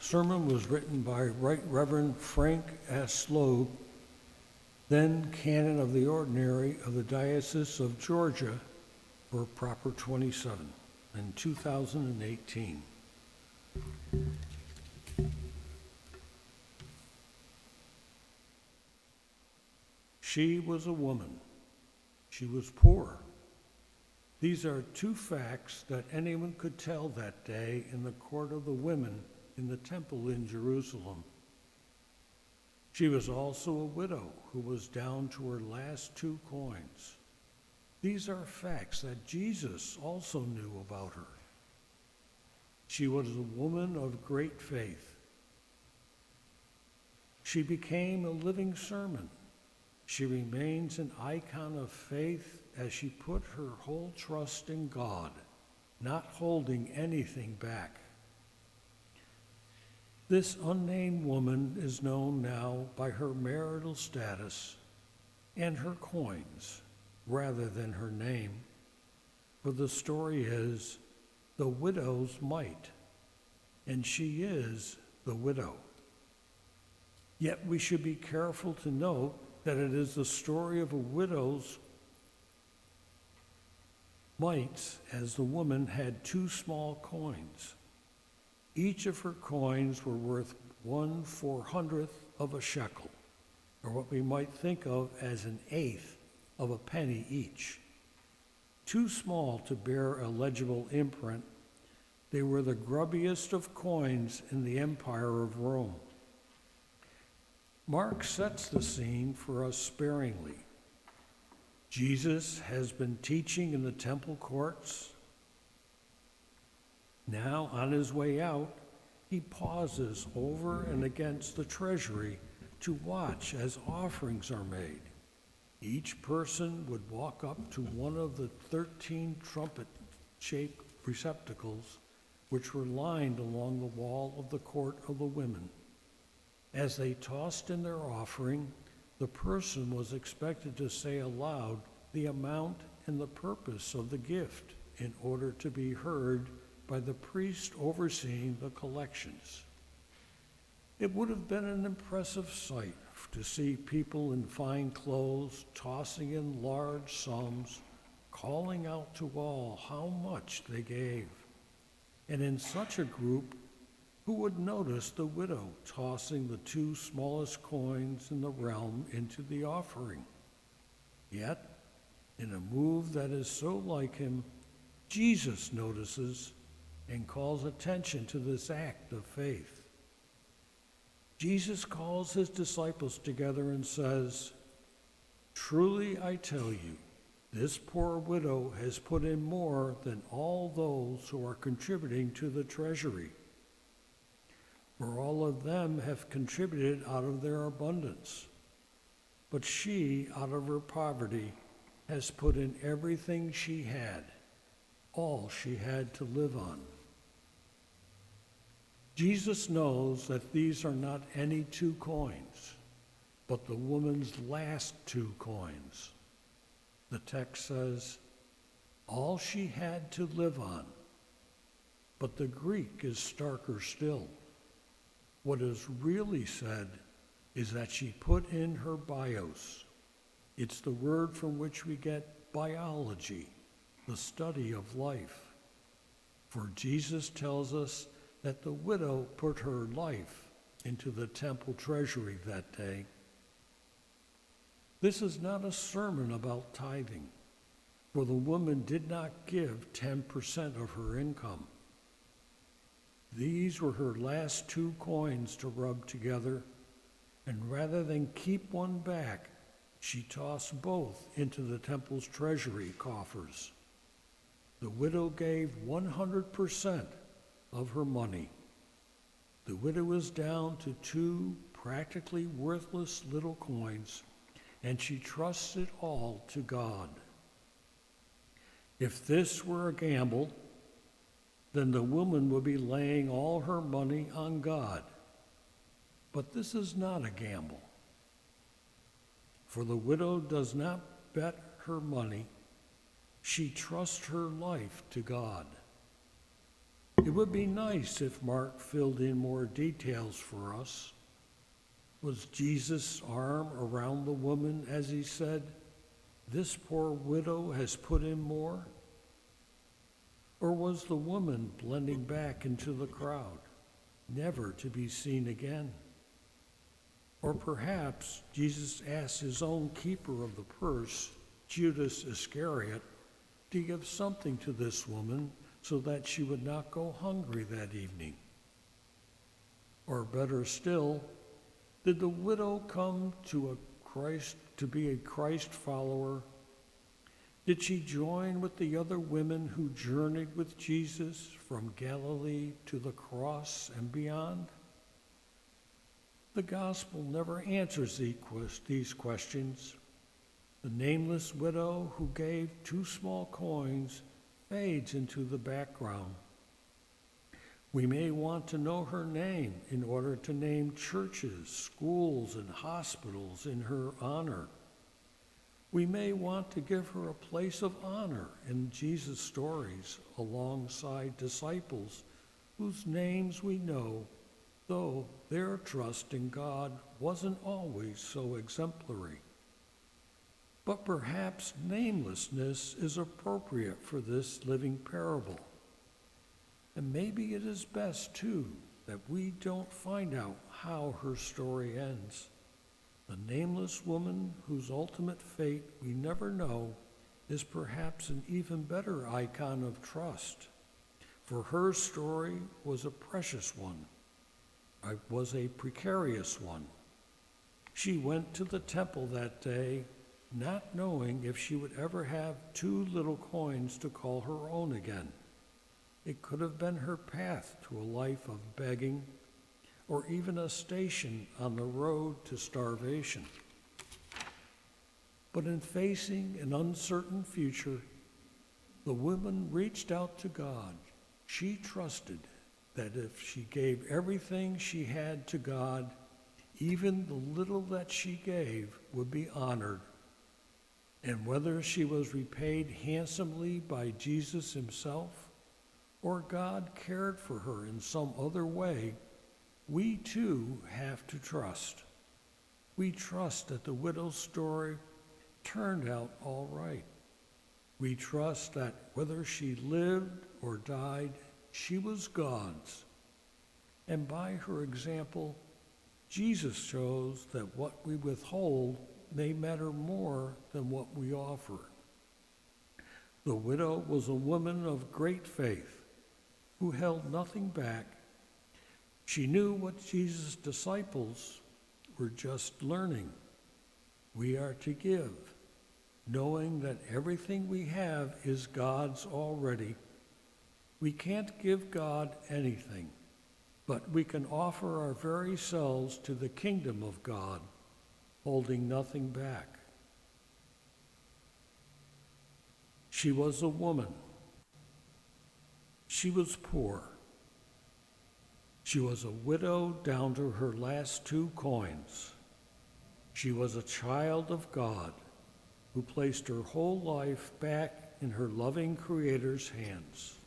sermon was written by Right Reverend Frank S. Loeb, then Canon of the Ordinary of the Diocese of Georgia for Proper 27 in 2018. She was a woman. She was poor. These are two facts that anyone could tell that day in the court of the women in the temple in Jerusalem. She was also a widow who was down to her last 2 coins. These are facts that Jesus also knew about her. She was a woman of great faith. She became a living sermon. She remains an icon of faith as she put her whole trust in God, not holding anything back. This unnamed woman is known now by her marital status and her coins rather than her name, for the story is the widow's mite, and she is the widow. Yet we should be careful to note that it is the story of a widow's mites, as the woman had 2 small coins. Each of her coins were worth 1/400th of a shekel, or what we might think of as 1/8 of a penny each. Too small to bear a legible imprint, they were the grubbiest of coins in the Empire of Rome. Mark sets the scene for us sparingly. Jesus has been teaching in the temple courts. Now, on his way out, he pauses over and against the treasury to watch as offerings are made. Each person would walk up to one of the 13 trumpet-shaped receptacles which were lined along the wall of the court of the women. As they tossed in their offering, the person was expected to say aloud the amount and the purpose of the gift in order to be heard by the priest overseeing the collections. It would have been an impressive sight to see people in fine clothes tossing in large sums, calling out to all how much they gave. And in such a group, who would notice the widow tossing the 2 smallest coins in the realm into the offering? Yet, in a move that is so like him, Jesus notices and calls attention to this act of faith. Jesus calls his disciples together and says, "Truly I tell you, this poor widow has put in more than all those who are contributing to the treasury. For all of them have contributed out of their abundance, but she, out of her poverty, has put in everything she had, all she had to live on." Jesus knows that these are not any 2 coins, but the woman's last 2 coins. The text says, all she had to live on, but the Greek is starker still. What is really said is that she put in her bios. It's the word from which we get biology, the study of life. For Jesus tells us that the widow put her life into the temple treasury that day. This is not a sermon about tithing, for the woman did not give 10% of her income. These were her last 2 coins to rub together, and rather than keep one back, she tossed both into the temple's treasury coffers. The widow gave 100% of her money. The widow is down to 2 practically worthless little coins, and she trusts it all to God. If this were a gamble, then the woman would be laying all her money on God. But this is not a gamble. For the widow does not bet her money, she trusts her life to God. It would be nice if Mark filled in more details for us. Was Jesus' arm around the woman as he said, "This poor widow has put in more"? Or was the woman blending back into the crowd, never to be seen again? Or perhaps Jesus asked his own keeper of the purse, Judas Iscariot, to give something to this woman so that she would not go hungry that evening. Or better still, did the widow come to be a Christ follower? Did she join with the other women who journeyed with Jesus from Galilee to the cross and beyond? The gospel never answers these questions. The nameless widow who gave 2 small coins fades into the background. We may want to know her name in order to name churches, schools, and hospitals in her honor. We may want to give her a place of honor in Jesus' stories alongside disciples whose names we know, though their trust in God wasn't always so exemplary. But perhaps namelessness is appropriate for this living parable. And maybe it is best, too, that we don't find out how her story ends. The nameless woman whose ultimate fate we never know is perhaps an even better icon of trust, for her story was a precious one. It was a precarious one. She went to the temple that day, not knowing if she would ever have 2 little coins to call her own again. It could have been her path to a life of begging, or even a station on the road to starvation. But in facing an uncertain future, the woman reached out to God. She trusted that if she gave everything she had to God, even the little that she gave would be honored. And whether she was repaid handsomely by Jesus himself, or God cared for her in some other way, we too have to trust. We trust that the widow's story turned out all right. We trust that whether she lived or died, she was God's. And by her example, Jesus shows that what we withhold may matter more than what we offer. The widow was a woman of great faith who held nothing back. She knew what Jesus' disciples were just learning. We are to give, knowing that everything we have is God's already. We can't give God anything, but we can offer our very selves to the kingdom of God, holding nothing back. She was a woman. She was poor. She was a widow down to her last 2 coins. She was a child of God who placed her whole life back in her loving Creator's hands.